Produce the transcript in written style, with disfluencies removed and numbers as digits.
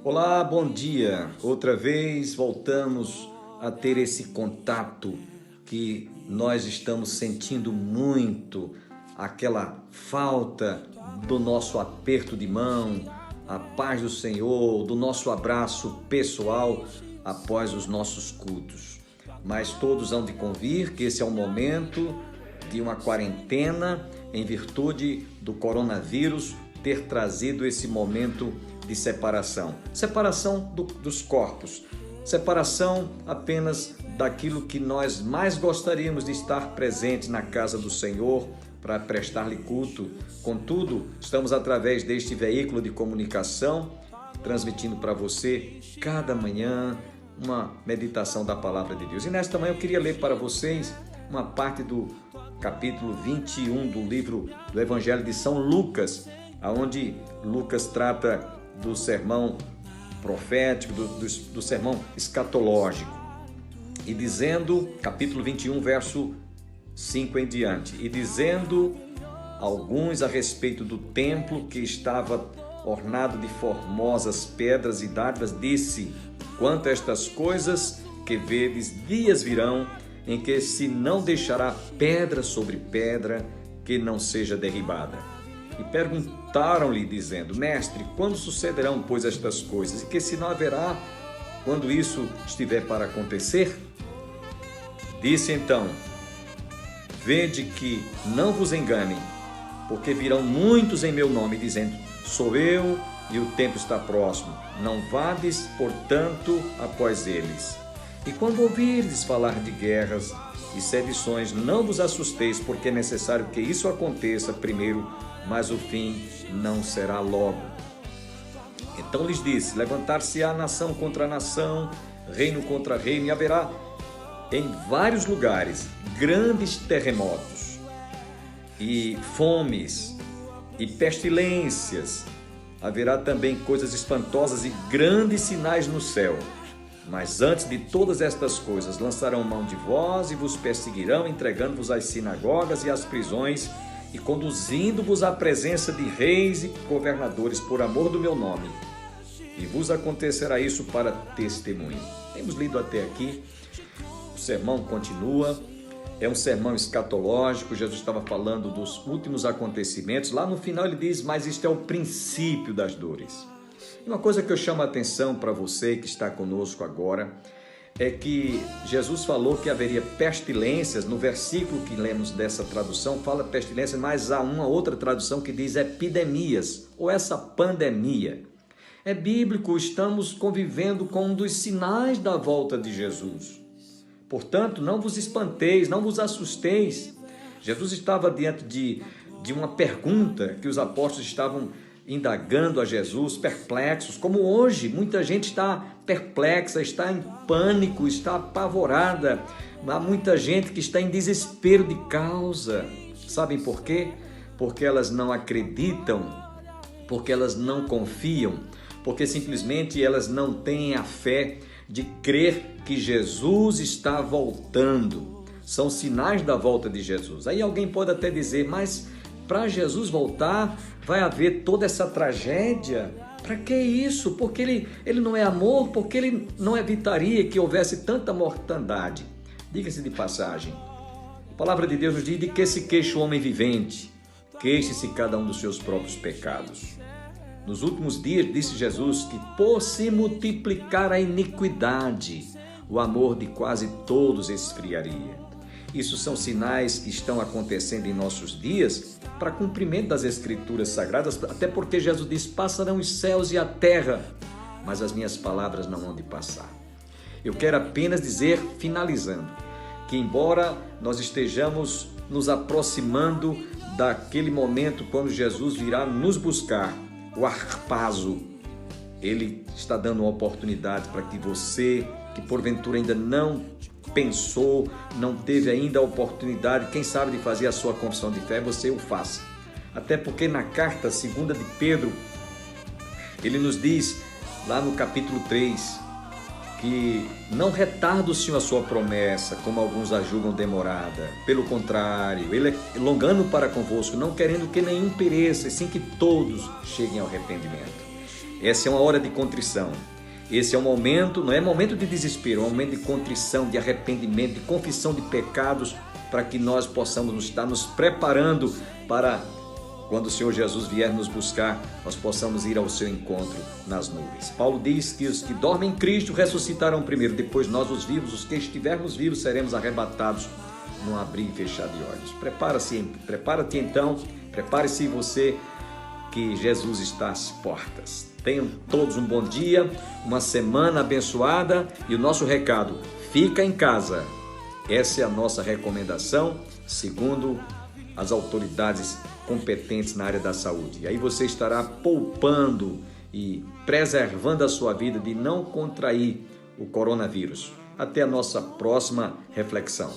Olá, bom dia. Outra vez voltamos a ter esse contato que nós estamos sentindo muito, aquela falta do nosso aperto de mão, a paz do Senhor, do nosso abraço pessoal após os nossos cultos. Mas todos hão de convir que esse é o momento de uma quarentena em virtude do coronavírus ter trazido esse momento de separação. Separação dos corpos. Separação apenas daquilo que nós mais gostaríamos de estar presentes na casa do Senhor para prestar-lhe culto. Contudo, estamos através deste veículo de comunicação transmitindo para você cada manhã uma meditação da Palavra de Deus. E nesta manhã eu queria ler para vocês uma parte do capítulo 21 do livro do Evangelho de São Lucas, onde Lucas trata do sermão profético, do sermão escatológico. E dizendo, capítulo 21, verso 5 em diante, e dizendo alguns a respeito do templo que estava ornado de formosas pedras e dádivas, disse: quanto a estas coisas que vedes, dias virão em que se não deixará pedra sobre pedra que não seja derribada. E perguntaram-lhe, dizendo: mestre, quando sucederão, pois, estas coisas? E que sinal haverá quando isso estiver para acontecer? Disse então: vede que não vos enganem, porque virão muitos em meu nome, dizendo: sou eu, e o tempo está próximo. Não vades, portanto, após eles. E quando ouvirdes falar de guerras e sedições, não vos assusteis, porque é necessário que isso aconteça primeiro, mas o fim não será logo. Então lhes disse: levantar-se-á nação contra nação, reino contra reino, e haverá em vários lugares grandes terremotos, e fomes, e pestilências. Haverá também coisas espantosas e grandes sinais no céu. Mas antes de todas estas coisas, lançarão mão de vós e vos perseguirão, entregando-vos às sinagogas e às prisões, e conduzindo-vos à presença de reis e governadores por amor do meu nome. E vos acontecerá isso para testemunho. Temos lido até aqui, o sermão continua, é um sermão escatológico. Jesus estava falando dos últimos acontecimentos. Lá no final ele diz: mas isto é o princípio das dores. Uma coisa que eu chamo a atenção para você que está conosco agora é que Jesus falou que haveria pestilências. No versículo que lemos dessa tradução fala pestilências, mas há uma outra tradução que diz epidemias, ou essa pandemia. É bíblico, estamos convivendo com um dos sinais da volta de Jesus. Portanto, não vos espanteis, não vos assusteis. Jesus estava diante de uma pergunta que os apóstolos estavam indagando a Jesus, perplexos, como hoje muita gente está perplexa, está em pânico, está apavorada. Há muita gente que está em desespero de causa. Sabem por quê? Porque elas não acreditam, porque elas não confiam, porque simplesmente elas não têm a fé de crer que Jesus está voltando. São sinais da volta de Jesus. Aí alguém pode até dizer: mas para Jesus voltar, vai haver toda essa tragédia? Para que isso? Porque ele não é amor? Porque ele não evitaria que houvesse tanta mortandade? Diga-se de passagem, a palavra de Deus nos diz: de que se queixa o homem vivente? Queixe-se cada um dos seus próprios pecados. Nos últimos dias, disse Jesus, que por se multiplicar a iniquidade, o amor de quase todos esfriaria. Isso são sinais que estão acontecendo em nossos dias para cumprimento das Escrituras Sagradas, até porque Jesus diz: passarão os céus e a terra, mas as minhas palavras não hão de passar. Eu quero apenas dizer, finalizando, que embora nós estejamos nos aproximando daquele momento quando Jesus virá nos buscar, o harpazo, ele está dando uma oportunidade para que você, que porventura ainda não pensou, não teve ainda a oportunidade, quem sabe, de fazer a sua confissão de fé, você o faça. Até porque na carta 2 de Pedro, ele nos diz, lá no capítulo 3, que não retarda o Senhor a sua promessa, como alguns a julgam demorada. Pelo contrário, ele é longano para convosco, não querendo que nenhum pereça, e sim que todos cheguem ao arrependimento. Essa é uma hora de contrição. Esse é um momento, não é momento de desespero, é um momento de contrição, de arrependimento, de confissão de pecados, para que nós possamos estar nos preparando para, quando o Senhor Jesus vier nos buscar, nós possamos ir ao seu encontro nas nuvens. Paulo diz que os que dormem em Cristo ressuscitarão primeiro, depois nós os vivos, os que estivermos vivos, seremos arrebatados num abrir e fechar de olhos. Prepara-te então, prepare-se você, que Jesus está às portas. Tenham todos um bom dia, uma semana abençoada e o nosso recado, fica em casa. Essa é a nossa recomendação, segundo as autoridades competentes na área da saúde. E aí você estará poupando e preservando a sua vida de não contrair o coronavírus. Até a nossa próxima reflexão.